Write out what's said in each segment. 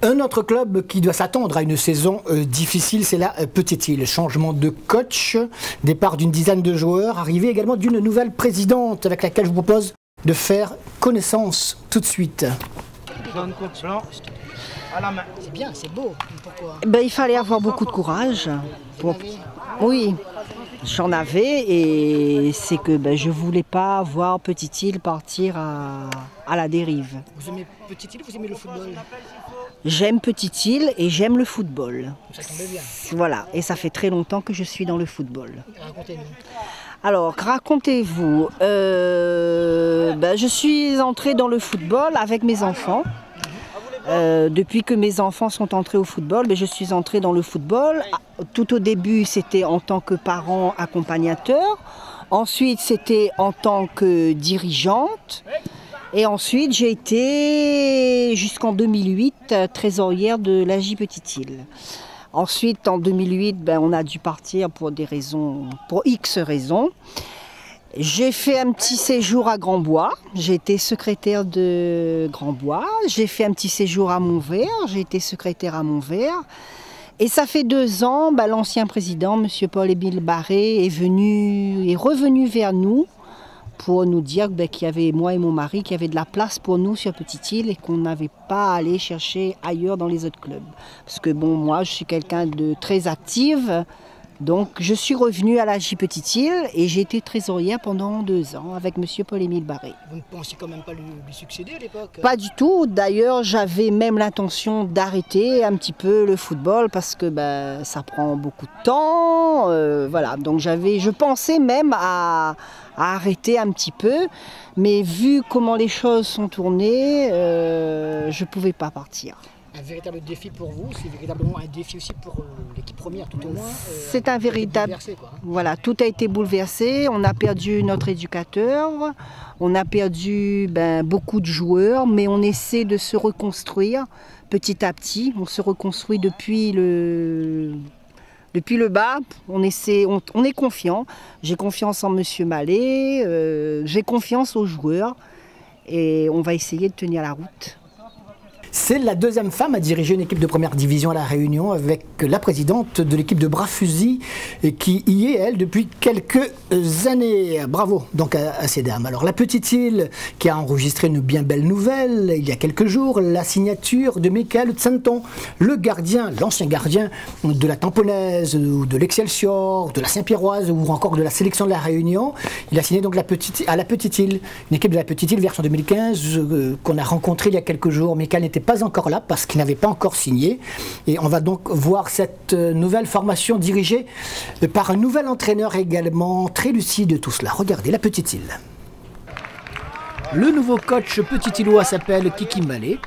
Un autre club qui doit s'attendre à une saison difficile, c'est la Petite Île. Changement de coach, départ d'une dizaine de joueurs, arrivée également d'une nouvelle présidente avec laquelle je vous propose de faire connaissance tout de suite. C'est bien, c'est beau. Pourquoi? Il fallait avoir beaucoup de courage. Oui, j'en avais et c'est que je ne voulais pas voir Petite Île partir à la dérive. Vous aimez Petite Île ou vous aimez le football? J'aime Petite Île et j'aime le football. Ça tombe bien. Voilà, et ça fait très longtemps que je suis dans le football. Racontez-nous. Alors, racontez-vous. Je suis entrée dans le football avec mes enfants. Depuis que mes enfants sont entrés au football, je suis entrée dans le football. Tout au début, c'était en tant que parent accompagnateur. Ensuite, c'était en tant que dirigeante. Et ensuite, j'ai été jusqu'en 2008 trésorière de l'AJ Petite Île. Ensuite, en 2008, on a dû partir pour X raisons. J'ai fait un petit séjour à Grand-Bois, j'ai été secrétaire de Grand-Bois, j'ai fait un petit séjour à Montvert, j'ai été secrétaire à Montvert. Et ça fait 2 ans, l'ancien président, M. Paul-Émile Barré, est revenu vers nous pour nous dire qu'il y avait, moi et mon mari, qu'il y avait de la place pour nous sur Petite Île et qu'on n'avait pas à aller chercher ailleurs dans les autres clubs. Parce que moi, je suis quelqu'un de très active. Donc je suis revenue à la J Petite Île et j'ai été trésorière pendant 2 ans avec M. Paul-Émile Barré. Vous ne pensiez quand même pas lui succéder à l'époque? Pas du tout. D'ailleurs, j'avais même l'intention d'arrêter un petit peu le football parce que ça prend beaucoup de temps. Voilà. Donc je pensais même à arrêter un petit peu. Mais vu comment les choses sont tournées, je ne pouvais pas partir. Un véritable défi pour vous, c'est véritablement un défi aussi pour l'équipe première tout au moins. C'est un véritable. Voilà, tout a été bouleversé. On a perdu notre éducateur, on a perdu beaucoup de joueurs, mais on essaie de se reconstruire petit à petit. On se reconstruit depuis le bas. On est confiant. J'ai confiance en Monsieur Mallet, j'ai confiance aux joueurs et on va essayer de tenir la route. C'est la 2e femme à diriger une équipe de première division à La Réunion avec la présidente de l'équipe de Bras-Fusil qui y est, elle, depuis quelques années. Bravo donc à ces dames. Alors la Petite Île qui a enregistré une bien belle nouvelle il y a quelques jours, la signature de Michael Tsanton, le gardien, l'ancien gardien de la Tamponaise, ou de l'Excelsior, de la Saint-Pierroise ou encore de la sélection de La Réunion. Il a signé donc à la Petite Île, une équipe de la Petite Île version 2015 qu'on a rencontrée il y a quelques jours. Michael n'était pas encore là parce qu'il n'avait pas encore signé et on va donc voir cette nouvelle formation dirigée par un nouvel entraîneur également très lucide de tout cela. Regardez la Petite Île. Le nouveau coach petit-îlois s'appelle Kiki Mallet,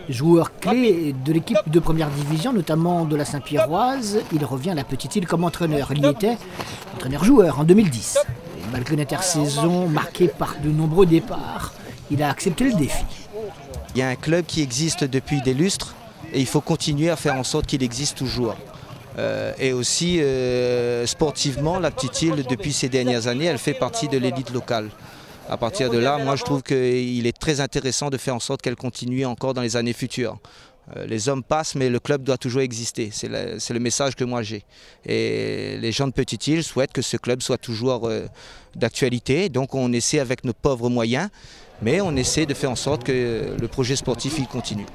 joueur clé de l'équipe de première division, notamment de la Saint-Pierroise. Il revient à la Petite Île comme entraîneur. Il y était entraîneur-joueur en 2010. Et malgré une intersaison marquée par de nombreux départs, il a accepté le défi. Il y a un club qui existe depuis des lustres et il faut continuer à faire en sorte qu'il existe toujours. Et aussi, sportivement, la Petite Île, depuis ces dernières années, elle fait partie de l'élite locale. À partir de là, moi je trouve qu'il est très intéressant de faire en sorte qu'elle continue encore dans les années futures. Les hommes passent, mais le club doit toujours exister. C'est le message que moi j'ai. Et les gens de Petite Île souhaitent que ce club soit toujours d'actualité. Donc on essaie avec nos pauvres moyens, mais on essaie de faire en sorte que le projet sportif il continue.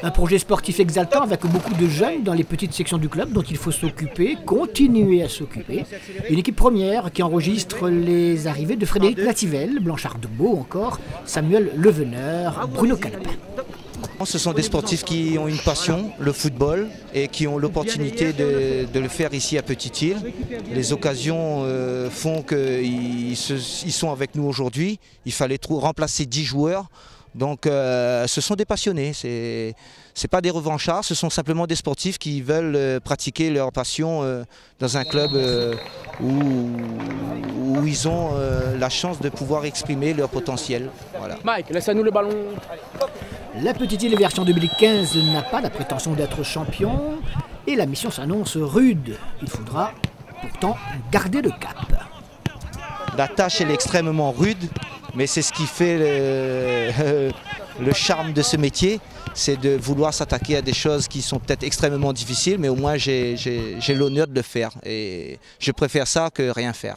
Un projet sportif exaltant avec beaucoup de jeunes dans les petites sections du club dont il faut s'occuper, continuer à s'occuper. Une équipe première qui enregistre les arrivées de Frédéric Lativel, Blanchard Debeau encore, Samuel Leveneur, Bruno Calpin. Ce sont des sportifs qui ont une passion, le football, et qui ont l'opportunité de le faire ici à Petite Île. Les occasions font qu'ils sont avec nous aujourd'hui. Il fallait remplacer 10 joueurs. Donc ce sont des passionnés, ce n'est pas des revanchards, ce sont simplement des sportifs qui veulent pratiquer leur passion dans un club où ils ont la chance de pouvoir exprimer leur potentiel. Voilà. Mike, laisse-nous le ballon. La Petite Île version 2015 n'a pas la prétention d'être champion et la mission s'annonce rude. Il faudra pourtant garder le cap. La tâche elle est extrêmement rude, mais c'est ce qui fait le charme de ce métier, c'est de vouloir s'attaquer à des choses qui sont peut-être extrêmement difficiles, mais au moins j'ai l'honneur de le faire. Et je préfère ça que rien faire.